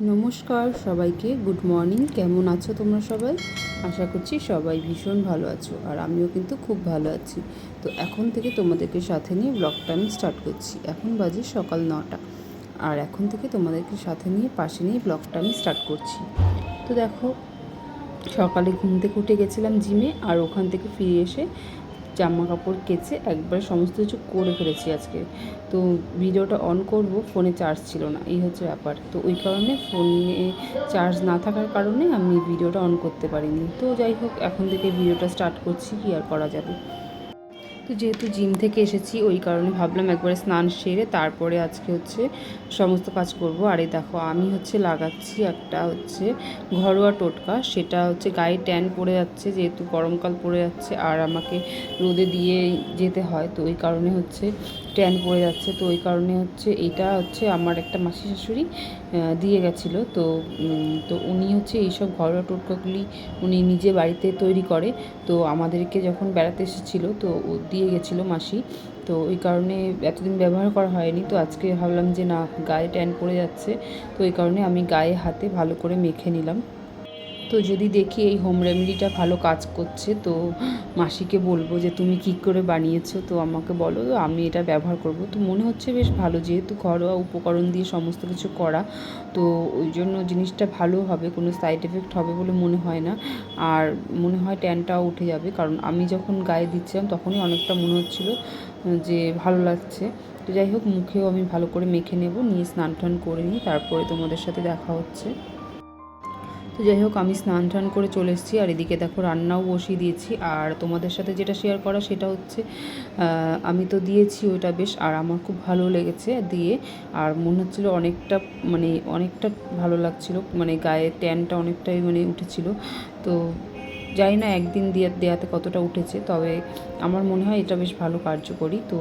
নমস্কার সবাইকে, good morning. কেমন আছো তোমরা সবাই? আশা করছি সবাই ভীষণ ভালো আছো, আর আমিও কিন্তু খুব ভালো আছি। তো এখন থেকে তোমাদেরকে সাথে নিয়ে ব্লগটা আমি স্টার্ট করছি। এখন বাজে সকাল 9টা, আর এখন থেকে তোমাদেরকে সাথে নিয়ে পাশে নিয়ে ব্লগটা আমি স্টার্ট করছি। তো দেখো, সকালে ঘুম থেকে উঠে গেছিলাম জিমে, আর ওখান থেকে ফিরে এসে জামা কাপড় কেচে একবারে সমস্ত কিছু করে ফেলেছি আজকে। তো ভিডিওটা অন করব, ফোনে চার্জ ছিল না, এই হচ্ছে ব্যাপার। তো ওই কারণে ফোনে চার্জ না থাকার কারণে আমি ভিডিওটা অন করতে পারিনি। তো যাই হোক, এখন থেকে ভিডিওটা স্টার্ট করছি, কি আর করা যাবে। তো যেহেতু জিম থেকে এসেছি, ওই কারণে ভাবলাম একবারে স্নান সেরে তারপরে আজকে হচ্ছে সমস্ত কাজ করব। আর এই দেখো, আমি হচ্ছে লাগাচ্ছি একটা হচ্ছে ঘরোয়া টোটকা। সেটা হচ্ছে গায়ে ট্যান পড়ে যাচ্ছে, যেহেতু গরমকাল পড়ে যাচ্ছে আর আমাকে রোদে দিয়ে যেতে হয়, তো ওই কারণে হচ্ছে ট্যান পড়ে যাচ্ছে। তো ওই কারণে হচ্ছে এইটা হচ্ছে আমার একটা মাসি শাশুড়ি দিয়ে গেছিলো। তো উনি হচ্ছে এইসব ঘরোয়া টোটকাগুলি উনি নিজে বাড়িতে তৈরি করে। তো আমাদেরকে যখন বেড়াতে এসেছিলো, তো দিয়ে গেছিলো মাসি। তো ওই কারণে এতদিন ব্যবহার করা হয়নি। তো আজকে ভাবলাম যে না, গায়ে ট্যান পড়ে যাচ্ছে, তো এই কারণে আমি গায়ে হাতে ভালো করে মেখে নিলাম। তো যদি দেখি এই হোম রেমেডিটা ভালো কাজ করছে, তো মাসিকে বলবো যে তুমি কী করে বানিয়েছো, তো আমাকে বলো, আমি এটা ব্যবহার করব। তো মনে হচ্ছে বেশ ভালো, যেহেতু ঘরোয়া উপকরণ দিয়ে সমস্ত কিছু করা, তো ওই জন্য জিনিসটা ভালো হবে, কোনো সাইড এফেক্ট হবে বলে মনে হয় না। আর মনে হয় ট্যানটাও উঠে যাবে, কারণ আমি যখন গায়ে দিচ্ছিলাম তখনই অনেকটা মনে হচ্ছিলো যে ভালো লাগছে। তো যাই হোক, মুখেও আমি ভালো করে মেখে নেব, নিয়ে স্নান টান করে নিই, তারপরে তোমাদের সাথে দেখা হচ্ছে। তো যাই হোক, আমি স্নান টান করে চলে এসেছি, আর এদিকে দেখো রান্নাও বসিয়ে দিয়েছি। আর তোমাদের সাথে যেটা শেয়ার করা সেটা হচ্ছে আমি তো দিয়েছি ওইটা বেশ, আর আমার খুব ভালো লেগেছে দিয়ে। আর মনে হচ্ছিলো অনেকটা ভালো লাগছিলো, মানে গায়ে ট্যানটা অনেকটাই উঠেছিল। তো জানি না একদিন দেওয়াতে কতটা উঠেছে, তবে আমার মনে হয় এটা বেশ ভালো কার্যকরী। তো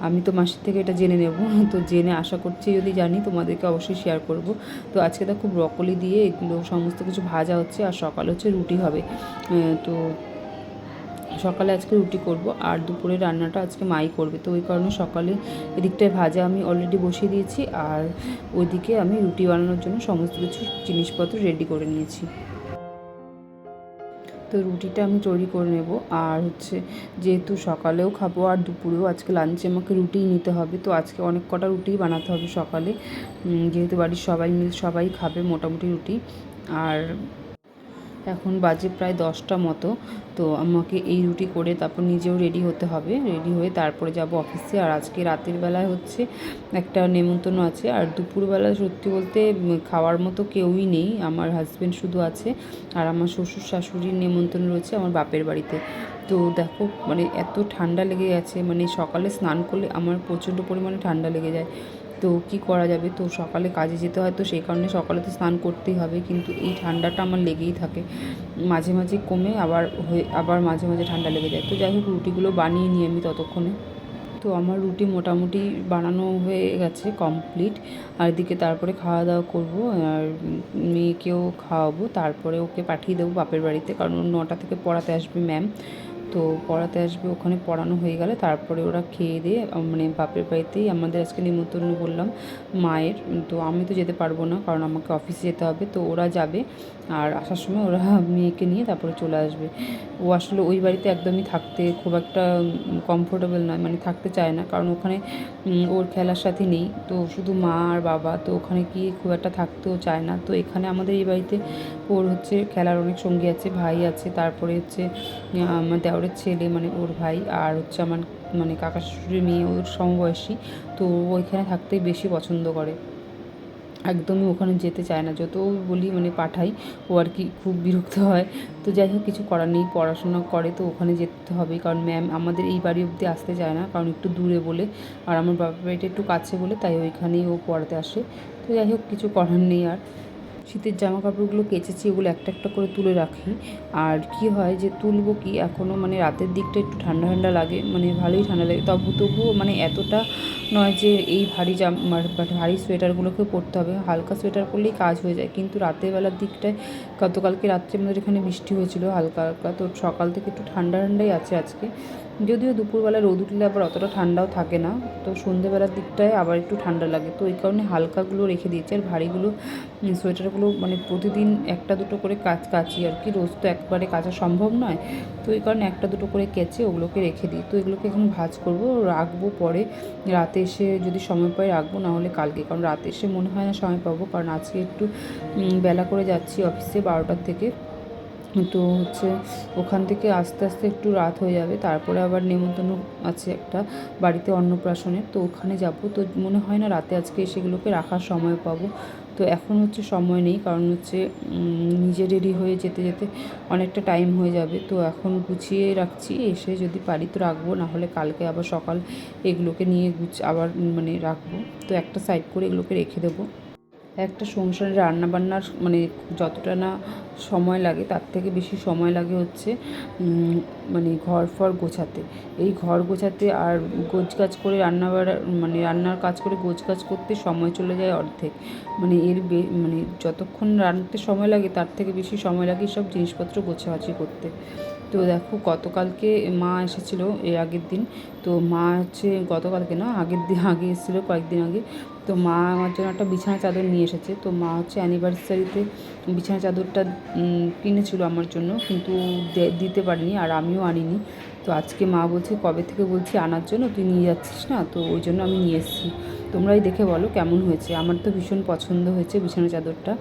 আমি তো মাসির থেকে এটা জেনে নেব, তো জেনে আশা করছি যদি জানি তোমাদেরকে অবশ্যই শেয়ার করব। তো আজকে দেখো ব্রকলি দিয়ে এগুলো সমস্ত কিছু ভাজা হচ্ছে, আর সকালে হচ্ছে রুটি হবে। তো সকালে আজকে রুটি করব, আর দুপুরে রান্নাটা আজকে মাই করবে। তো ওই কারণে সকালে এদিকটায় ভাজা আমি অলরেডি বসিয়ে দিয়েছি, আর ওইদিকে আমি রুটি বানানোর জন্য সমস্ত কিছু জিনিসপত্র রেডি করে নিয়েছি। তো রুটিটা আমি তৈরি করে নেব, আর হচ্ছে যেহেতু সকালেও খাবো আর দুপুরেও আজকে লাঞ্চে আমাকে রুটিই নিতে হবে। তো আজকে অনেক কটা রুটিই বানাতে হবে সকালে, যেহেতু বাড়ির সবাই খাবে মোটামুটি রুটি। আর এখন বাজে প্রায় 10টা মতো। তো আমাকে এই রুটি করে তারপর নিজেও রেডি হতে হবে, রেডি হয়ে তারপরে যাব অফিসে। আর আজকে রাতের বেলায় হচ্ছে একটা নেমন্তন্ন আছে, আর দুপুরবেলায় সত্যি বলতে খাওয়ার মতো কেউই নেই, আমার হাজব্যান্ড শুধু আছে, আর আমার শ্বশুর শাশুড়ির নেমন্তন্ন রয়েছে আমার বাপের বাড়িতে। তো দেখো, এত ঠান্ডা লেগে গেছে, সকালে স্নান করলে আমার প্রচণ্ড পরিমাণে ঠান্ডা লেগে যায়। তো কি করা যাবে, তো সকালে কাজে যেতে হয়, তো সেই কারণে সকালে তো স্নান করতেই হবে, কিন্তু এই ঠান্ডাটা আমার লেগেই থাকে, মাঝে মাঝে কমে আবার মাঝে মাঝে ঠান্ডা লেগে যায়। তো যাই হোক, রুটিগুলো বানিয়ে নিই আমি ততক্ষণে। তো আমার রুটি মোটামুটি বানানো হয়ে গেছে, কমপ্লিট। আর এদিকে তারপরে খাওয়া দাওয়া করবো, আর মেয়েকেও খাওয়াবো, তারপরে ওকে পাঠিয়ে দেবো বাপের বাড়িতে, কারণ 9টা থেকে পড়াতে আসবে ম্যাম। তো পড়াতে আসবে, ওখানে পড়ানো হয়ে গেলে তারপরে ওরা খেয়ে দিয়ে বাপের বাড়িতেই আমাদের আজকে নিমন্ত্রণ বললাম মায়ের। তো আমি তো যেতে পারবো না, কারণ আমাকে অফিসে যেতে হবে। তো ওরা যাবে, আর আসার সময় ওরা মেয়েকে নিয়ে তারপরে চলে আসবে। ও আসলে ওই বাড়িতে একদমই থাকতে খুব একটা কমফোর্টেবল নয়, থাকতে চায় না, কারণ ওখানে ওর খেলার সাথী নেই, তো শুধু মা আর বাবা। তো ওখানে গিয়ে খুব একটা থাকতেও চায় না। তো এখানে আমাদের এই বাড়িতে ওর হচ্ছে খেলার অনেক সঙ্গী আছে, ভাই আছে, তারপরে হচ্ছে আমার দেওরের ছেলে, ওর ভাই, আর হচ্ছে আমার কাকা শ্বশুরের মেয়ে, ওর সমবয়সী। তো ওইখানে থাকতেই বেশি পছন্দ করে, একদমই ওখানে যেতে চায় না। যত বলি পাঠাই, ও আর কি খুব বিরক্ত হয়। তো যাই হোক, কিছু করার নেই, পড়াশোনা করে তো ওখানে যেতে হবে, কারণ ম্যাম আমাদের এই বাড়ি অবধি আসতে চায় না, কারণ একটু দূরে বলে, আর আমার বাবার বাড়িটা একটু কাছে বলে, তাই ওইখানেই ও পড়াতে আসে। তো যাই হোক, কিছু করার নেই। আর শীতের জামা কাপড়গুলো কেচেছি, ওগুলো একটা একটা করে তুলে রাখি। আর কি হয় যে তুলবো কি, এখনও রাতের দিকটা একটু ঠান্ডা ঠান্ডা লাগে, ভালোই ঠান্ডা লাগে, তবুও এতটা নয় যে এই ভারী সোয়েটারগুলোকে পরতে হবে। হালকা সোয়েটার পরলেই কাজ হয়ে যায়, কিন্তু রাতের বেলার দিকটায় গতকালকে রাত্রে আমাদের এখানে বৃষ্টি হয়েছিল হালকা হালকা, তো সকাল থেকে একটু ঠান্ডা ঠান্ডাই আছে আজকে। যদিও দুপুরবেলা রোদ উঠলে আবার অতটা ঠান্ডাও থাকে না, তো সন্ধ্যেবেলার দিকটায় আবার একটু ঠান্ডা লাগে, তো এই কারণে হালকাগুলো রেখে দিয়েছি। আর ভারীগুলো সোয়েটারগুলো মানে প্রতিদিন একটা দুটো করে কাচি আর কি, রোজ তো একবারে কাচা সম্ভব নয়, তো এই কারণে একটা দুটো করে কেচে ওগুলোকে রেখে দিই। তো এগুলোকে এখন ভাঁজ করবো, রাখবো, পরে রাতে এসে যদি সময় পাই রাখবো, না হলে কালকে, কারণ রাতে এসে মনে হয় না সময় পাবো, কারণ আজকে একটু বেলা করে যাচ্ছি অফিসে 12টার থেকে, তো হচ্ছে ওখান থেকে আস্তে আস্তে একটু রাত হয়ে যাবে। তারপরে আবার নেমন্তন্ন আছে একটা বাড়িতে অন্নপ্রাশনের, তো ওখানে যাব, তো মনে হয় না রাতে আজকে সেগুলোকে রাখার সময় পাবো। তো এখন হচ্ছে সময় নেই, কারণ হচ্ছে নিজে রেডি হয়ে যেতে যেতে অনেকটা টাইম হয়ে যাবে, তো এখন গুছিয়ে রাখছি, এসে যদি পারি তো রাখবো, না হলে কালকে আবার সকাল এগুলোকে নিয়ে আবার মানে রাখবো। তো একটা সাইড করে এগুলোকে রেখে দেবো। একটা সংসারে রান্নাবান্নার মানে যতটা না সময় লাগে তার থেকে বেশি সময় লাগে হচ্ছে মানে ঘর ফর গোছাতে। এই ঘর গোছাতে আর গোছগাছ করে মানে রান্নার কাজ করে গোছগাছ করতে সময় চলে যায় অর্ধেক। মানে মানে যতক্ষণ রান্নাতে সময় লাগে তার থেকে বেশি সময় লাগে সব জিনিসপত্র গোছাগাছি করতে। তো দেখো গতকালকে মা এসেছিলো এর আগের দিন, তো মা হচ্ছে গতকালকে না আগের দিন আগে এসেছিলো কয়েকদিন আগে, তো মা আমার জন্য একটা বিছানা চাদর নিয়ে এসেছে। তো মা হচ্ছে অ্যানিভার্সারিতে বিছানা চাদরটা কিনেছিল আমার জন্য, কিন্তু দিতে পারিনি, আর আমিও আনিনি। তো আজকে মা বলছে কবে থেকে বলছি আনার জন্য, তুই নিয়ে যাচ্ছিস না, তো ওই জন্য আমি নিয়ে এসেছি। তোমরাই দেখে বলো কেমন হয়েছে। আমার তো ভীষণ পছন্দ হয়েছে বিছানা চাদরটা।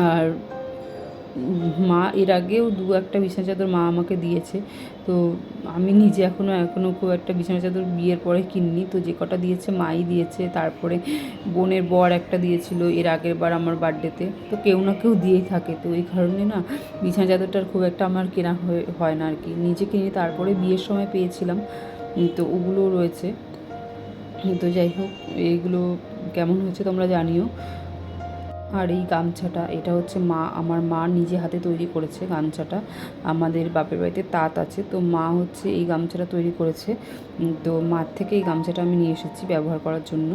আর মা এর আগেও একটা বিছানা চাদর মা আমাকে দিয়েছে, তো আমি নিজে এখনও খুব একটা বিছানা চাদর বিয়ের পরে কিনিনি, তো যে কটা দিয়েছে মাই দিয়েছে। তারপরে বোনের বর একটা দিয়েছিল এর আগের বার আমার বার্থডেতে, তো কেউ না কেউ দিয়েই থাকে, তো এই কারণে না বিছানা চাদরটার খুব একটা আমার কেনা হয় না আর কি, নিজে কিনি। তারপরে বিয়ের সময় পেয়েছিলাম, তো ওগুলো রয়েছে। তো যাই হোক, এইগুলো কেমন হয়েছে তোমরা জানিও। আর এই গামছাটা, এটা হচ্ছে আমার মা নিজে হাতে তৈরি করেছে গামছাটা। আমাদের বাপের বাড়িতে তাঁত আছে, তো মা হচ্ছে এই গামছাটা তৈরি করেছে, তো মার থেকে এই গামছাটা আমি নিয়ে এসেছি ব্যবহার করার জন্য।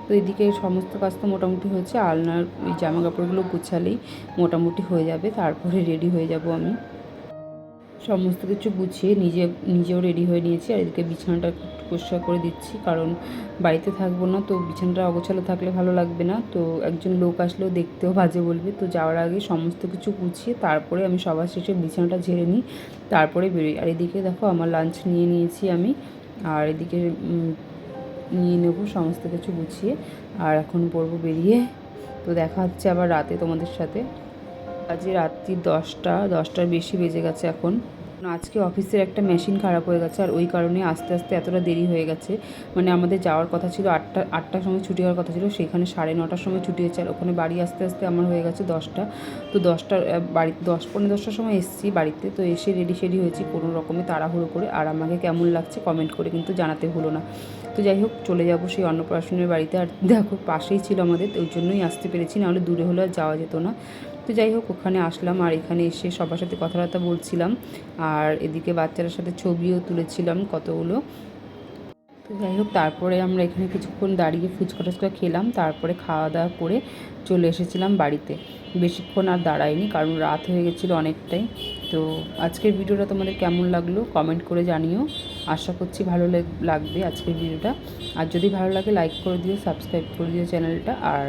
তো এদিকে সমস্ত কাজ তো মোটামুটি হয়েছে, আলনার ওই জামা কাপড়গুলো গুছালেই মোটামুটি হয়ে যাবে, তারপরে রেডি হয়ে যাব আমি। সমস্ত কিছু গুছিয়ে নিজেও রেডি হয়ে নিয়েছি, আর এদিকে বিছানাটা পরিষ্কার করে দিচ্ছি, কারণ বাড়িতে থাকবো না, তো বিছানাটা অগোছালো থাকলে ভালো লাগবে না, তো একজন লোক আসলেও দেখতেও বাজে বলবে। তো যাওয়ার আগে সমস্ত কিছু গুছিয়ে তারপরে আমি সবার শেষে বিছানাটা ঝেড়ে নিই, তারপরে বেরোই। আর এদিকে দেখো আমার লাঞ্চ নিয়ে নিয়েছি আমি, আর এদিকে নিয়ে নেবো সমস্ত কিছু গুছিয়ে, আর এখন পড়বো বেরিয়ে। তো দেখা হচ্ছে আবার রাতে তোমাদের সাথে। আজকে রাত্রি 10টার বেশি বেজে গেছে এখন। আজকে অফিসের একটা মেশিন খারাপ হয়ে গেছে, আর ওই কারণে আস্তে আস্তে এতটা দেরি হয়ে গেছে। মানে আমাদের যাওয়ার কথা ছিল আটটার সময় ছুটি হওয়ার কথা ছিল, সেখানে 9:30টার সময় ছুটি হয়েছে, আর ওখানে বাড়ি আস্তে আস্তে আমার হয়ে গেছে 10টা। তো 10টার বাড়ি 10-10:15টার সময় এসেছি বাড়িতে, তো এসে রেডি হয়েছি কোনো রকমে তাড়াহুড়ো করে। আর আমাকে কেমন লাগছে কমেন্ট করে কিন্তু জানাতে হলো না। তো যাই হোক, চলে যাব সেই অন্নপ্রাশনের বাড়িতে। আর দেখো পাশেই ছিল আমাদের, ওই জন্যই আসতে পেরেছি, নাহলে দূরে হলে আর যাওয়া যেত না। তো যাই হোক, ওখানে আসলাম, আর এখানে এসে সবার সাথে কথাবার্তা বলছিলাম, আর এদিকে বাচ্চাদের সাথে ছবিও তুলেছিলাম কতগুলো। তো যাই হোক, তারপরে আমরা এখানে কিছুক্ষণ দাঁড়িয়ে ফুচকা টুচকা খেলাম, তারপরে খাওয়া দাওয়া করে চলে এসেছিলাম বাড়িতে। বেশিক্ষণ আর দাঁড়াইনি, কারণ রাত হয়ে গেছিলো অনেকটাই। তো আজকের ভিডিওটা তোমাদের কেমন লাগলো কমেন্ট করে জানিও। আশা করছি ভালো লাগবে আজকের ভিডিওটা। আর যদি ভালো লাগে লাইক করে দিও, সাবস্ক্রাইব করে দিও চ্যানেলটা, আর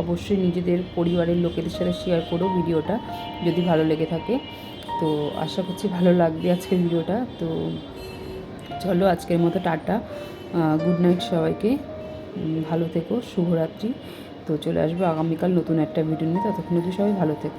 অবশ্যই নিজেদের পরিবারের লোকেদের সাথে শেয়ার করো ভিডিওটা যদি ভালো লেগে থাকে। তো আশা করছি ভালো লাগবে আজকের ভিডিওটা। তো চলো আজকের মতো টাটা, গুড নাইট সবাইকে, ভালো থেকো, শুভরাত্রি। তো চলে আসবো আগামীকাল নতুন একটা ভিডিও নিয়ে, ততক্ষণ অবধি সবাই ভালো থেকো।